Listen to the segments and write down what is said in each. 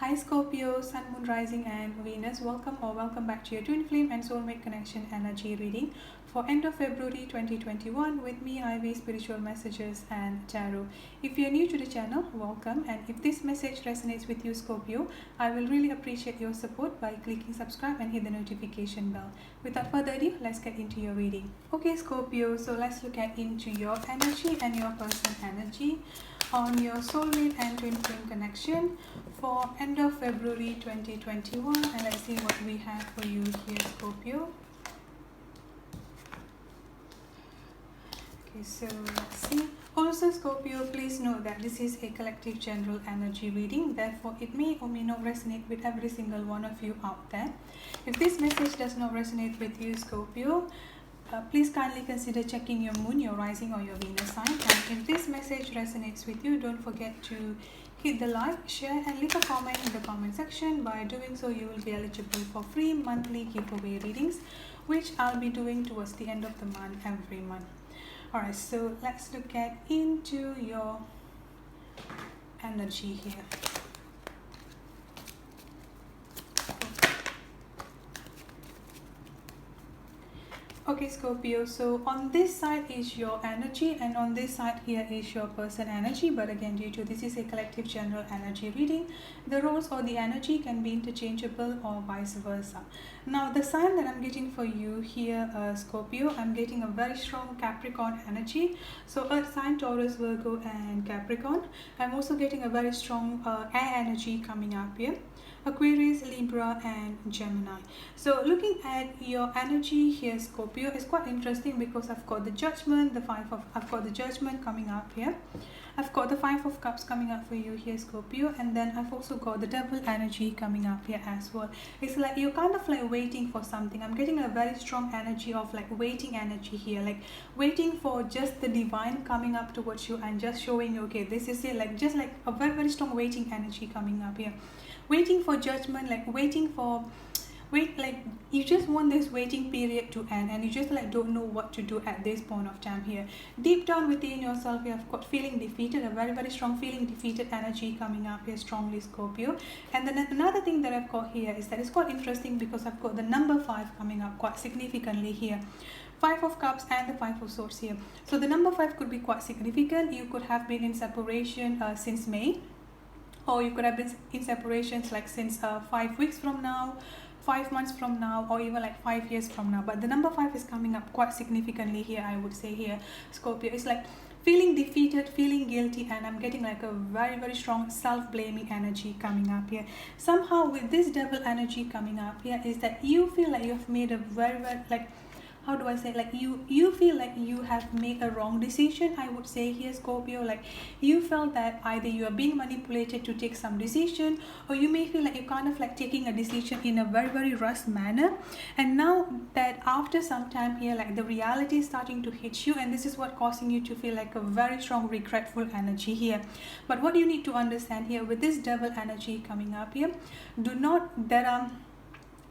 Hi Scorpio, Sun, Moon, Rising and Venus. Welcome back to your Twin Flame and Soulmate Connection energy reading for end of February 2021 with me, Ivy, Spiritual Messages and Tarot. If you're new to the channel, welcome, and if this message resonates with you Scorpio, I will really appreciate your support by clicking subscribe and hit the notification bell. Without further ado, let's get into your reading. Okay Scorpio, so let's look at into your energy and your person energy on your soulmate and twin flame connection for end of February 2021, and let's see what we have for you here Scorpio. Okay, so let's see. Also Scorpio, please note that this is a collective general energy reading, therefore it may or may not resonate with every single one of you out there. If this message does not resonate with you Scorpio, please kindly consider checking your moon, your rising or your Venus sign. And if this message resonates with you, don't forget to hit the like, share and leave a comment in the comment section. By doing so, you will be eligible for free monthly giveaway readings, which I'll be doing towards the end of the month every month. Alright, so let's look at into your energy here. Okay Scorpio, so on this side is your energy and on this side here is your person energy, but again due to this is a collective general energy reading, the roles or the energy can be interchangeable or vice versa. Now the sign that I'm getting for you here Scorpio, I'm getting a very strong Capricorn energy, so earth sign, Taurus, Virgo and Capricorn. I'm also getting a very strong air energy coming up here, Aquarius, Libra and Gemini. So looking at your energy here Scorpio is quite interesting because I've got the judgment, I've got the judgment coming up here. I've got the 5 of cups coming up for you here Scorpio, and then I've also got the devil energy coming up here as well. It's like you're kind of like waiting for something. I'm getting a very strong energy of like waiting energy here, like waiting for just the divine coming up towards you and just showing you, okay, this is it, like just like a very strong waiting energy coming up here, waiting for judgment, like like you just want this waiting period to end and you just like don't know what to do at this point of time here. Deep down within yourself you have got feeling defeated, a very strong feeling defeated energy coming up here strongly Scorpio. And then another thing that I've got here is that it's quite interesting because I've got the number 5 coming up quite significantly here, 5 of cups and the 5 of swords here. So the number 5 could be quite significant. You could have been in separation since May, or you could have been in separations like since 5 weeks from now, 5 months from now, or even like 5 years from now. But the number 5 is coming up quite significantly here, I would say here Scorpio. It's like feeling defeated, feeling guilty, and I'm getting like a very strong self-blaming energy coming up here. Somehow with this devil energy coming up here is that you feel like you have made a very like, how do I say, like you feel like you have made a wrong decision, I would say here Scorpio. Like you felt that either you are being manipulated to take some decision, or you may feel like you're kind of like taking a decision in a very rushed manner, and now that after some time here, like the reality is starting to hit you, and this is what causing you to feel like a very strong regretful energy here. But what you need to understand here with this devil energy coming up here,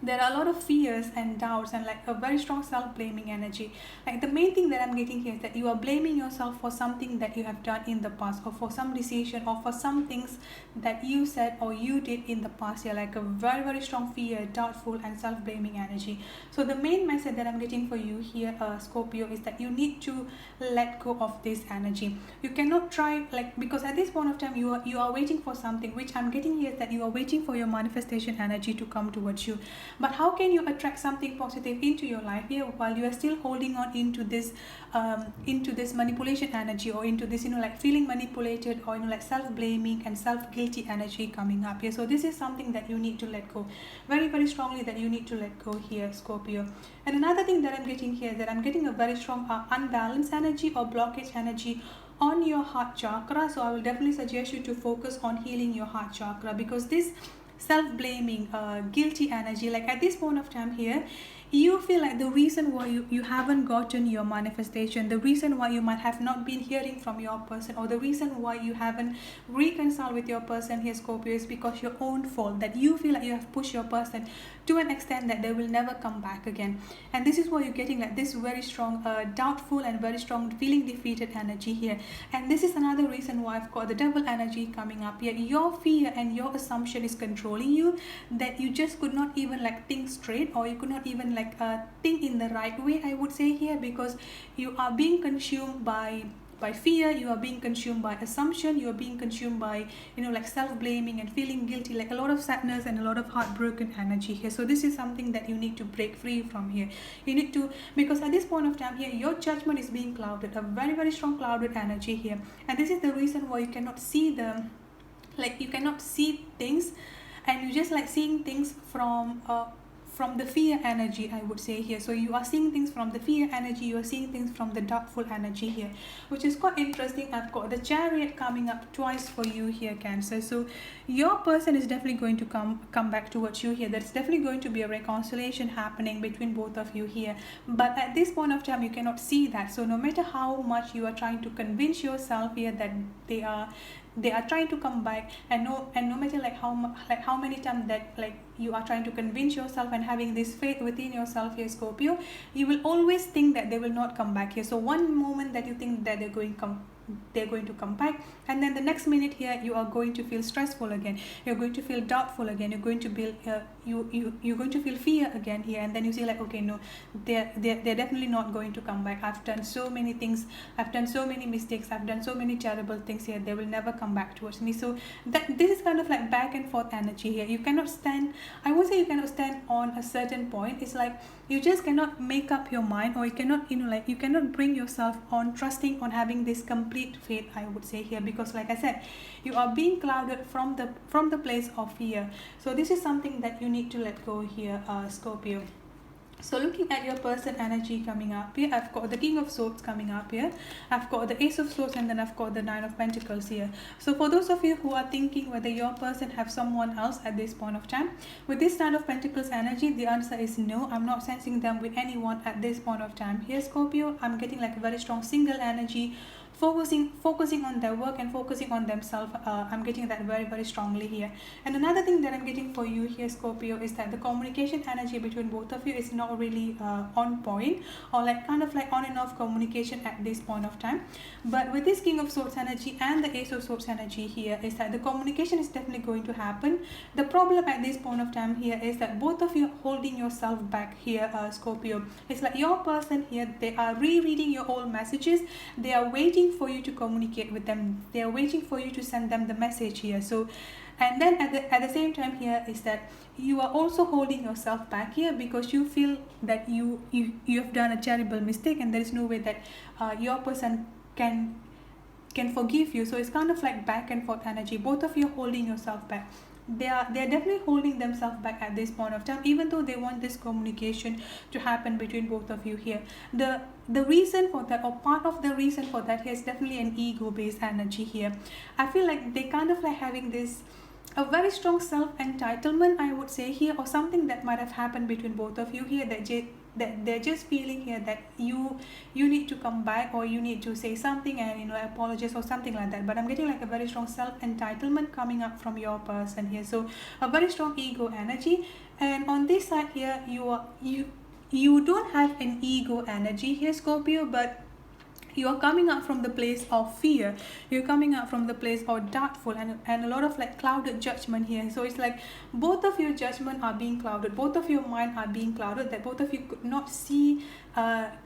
there are a lot of fears and doubts and like a very strong self-blaming energy. Like the main thing that I'm getting here is that you are blaming yourself for something that you have done in the past, or for some decision, or for some things that you said or you did in the past. You're like a very strong fear, doubtful and self-blaming energy. So the main message that I'm getting for you here Scorpio is that you need to let go of this energy. You cannot try, like, because at this point of time you are waiting for something, which I'm getting here is that you are waiting for your manifestation energy to come towards you. But how can you attract something positive into your life here while you are still holding on into this manipulation energy, or into this, like feeling manipulated, or like self-blaming and self-guilty energy coming up here? So this is something that you need to let go very strongly, that you need to let go here Scorpio. And another thing that I'm getting here is that I'm getting a very strong unbalanced energy or blockage energy on your heart chakra. So I will definitely suggest you to focus on healing your heart chakra, because this self-blaming guilty energy, like at this point of time here, you feel like the reason why you haven't gotten your manifestation, the reason why you might have not been hearing from your person, or the reason why you haven't reconciled with your person here, Scorpio, is because your own fault, that you feel like you have pushed your person to an extent that they will never come back again. And this is why you're getting like this very strong doubtful and very strong feeling defeated energy here. And this is another reason why I've got the double energy coming up here. Your fear and your assumption is controlling you, that you just could not even like think straight, or you could not even like think in the right way, I would say here, because you are being consumed by fear, you are being consumed by assumption, you are being consumed by, you know, like self-blaming and feeling guilty, like a lot of sadness and a lot of heartbroken energy here. So this is something that you need to break free from here. You need to, because at this point of time here, your judgment is being clouded, a very, very strong clouded energy here. And this is the reason why you cannot see the, like, you cannot see things, and you just like seeing things from the fear energy, I would say here. So you are seeing things from the fear energy, you are seeing things from the doubtful energy here, which is quite interesting. I've got the Chariot coming up twice for you here, Cancer. So your person is definitely going to come back towards you here. There's definitely going to be a reconciliation happening between both of you here, but at this point of time you cannot see that. So no matter how much you are trying to convince yourself here that they are trying to come back, and no matter like how many times that like you are trying to convince yourself and having this faith within yourself here, Scorpio, you will always think that they will not come back here. So one moment that you think that they're going to come back, and then the next minute here you are going to feel stressful again, you're going to feel doubtful again, you're going to be you're going to feel fear again here, and then you say like, okay, no, they're definitely not going to come back. I've done so many things, I've done so many mistakes, I've done so many terrible things here, they will never come back towards me. So that this is kind of like back and forth energy here. You cannot stand, I would say you cannot stand on a certain point. It's like you just cannot make up your mind, or you cannot, you know, like you cannot bring yourself on trusting on having this complete faith, I would say here, because like I said, you are being clouded from the place of fear. So this is something that you need to let go here, Scorpio. So looking at your person energy coming up here, I've got the King of Swords coming up here, I've got the Ace of Swords, and then I've got the Nine of Pentacles here. So for those of you who are thinking whether your person have someone else at this point of time, with this Nine of Pentacles energy, the answer is no. I'm not sensing them with anyone at this point of time here, Scorpio. I'm getting like a very strong single energy, focusing on their work and focusing on themselves. I'm getting that very, very strongly here. And another thing that I'm getting for you here, Scorpio, is that the communication energy between both of you is not really on point, or like kind of like on and off communication at this point of time. But with this King of Swords energy and the Ace of Swords energy here, is that the communication is definitely going to happen. The problem at this point of time here is that both of you are holding yourself back here, Scorpio. It's like your person here, they are rereading your old messages, they are waiting for you to communicate with them, they are waiting for you to send them the message here. So, and then at the same time here is that you are also holding yourself back here, because you feel that you have done a terrible mistake, and there is no way that your person can forgive you. So it's kind of like back and forth energy, both of you holding yourself back. They're definitely holding themselves back at this point of time, even though they want this communication to happen between both of you here. The reason for that, or part of the reason for that, here is definitely an ego-based energy here. I feel like they kind of like having this a very strong self-entitlement, I would say here, or something that might have happened between both of you here, that they're just feeling here that you need to come back, or you need to say something and, you know, apologize or something like that. But I'm getting like a very strong self-entitlement coming up from your person here. So a very strong ego energy. And on this side here, you don't have an ego energy here, Scorpio, but you are coming out from the place of fear, you're coming out from the place of doubtful and a lot of like clouded judgment here. So it's like both of your judgment are being clouded, both of your mind are being clouded, that both of you could not see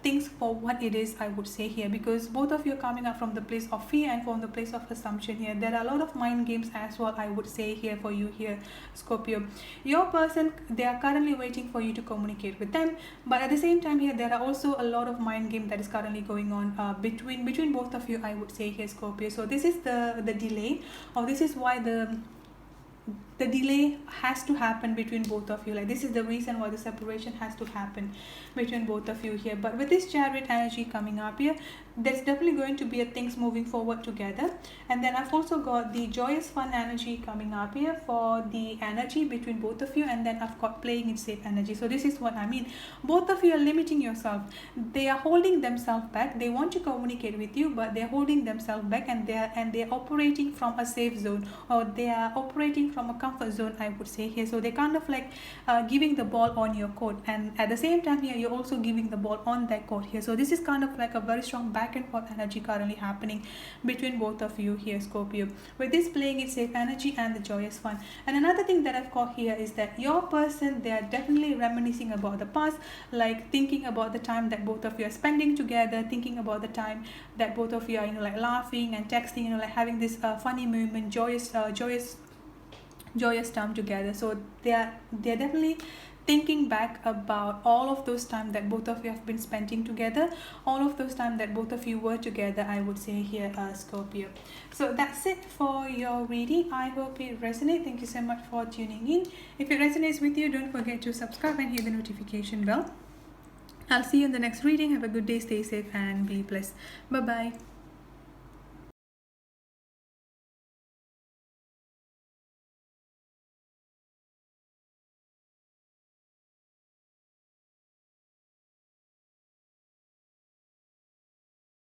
things for what it is, I would say here, because both of you are coming out from the place of fear and from the place of assumption here. There are a lot of mind games as well, I would say here, for you here, Scorpio. Your person, they are currently waiting for you to communicate with them, but at the same time here, there are also a lot of mind game that is currently going on between both of you, I would say here, Scorpio. So this is the delay, or this is why the delay has to happen between both of you. Like, this is the reason why the separation has to happen between both of you here. But with this Chariot energy coming up here, there's definitely going to be a things moving forward together. And then I've also got the joyous fun energy coming up here for the energy between both of you. And then I've got playing it safe energy. So this is what I mean. Both of you are limiting yourself. They are holding themselves back. They want to communicate with you, but they're holding themselves back, and they're operating from a safe zone, or they are operating from a comfort zone, I would say here. So they're kind of like giving the ball on your court, and at the same time here, you're also giving the ball on that court here. So this is kind of like a very strong back and forth energy currently happening between both of you here, Scorpio, with this playing it safe energy and the joyous fun. And another thing that I've got here is that your person, they are definitely reminiscing about the past, like thinking about the time that both of you are spending together, thinking about the time that both of you are, like laughing and texting, like having this funny moment, joyous time together. So they're definitely thinking back about all of those time that both of you have been spending together, all of those time that both of you were together, I would say here, Scorpio. So that's it for your reading. I hope it resonates. Thank you so much for tuning in. If it resonates with you, don't forget to subscribe and hit the notification bell. I'll see you in the next reading. Have a good day, stay safe, and be blessed. Bye bye.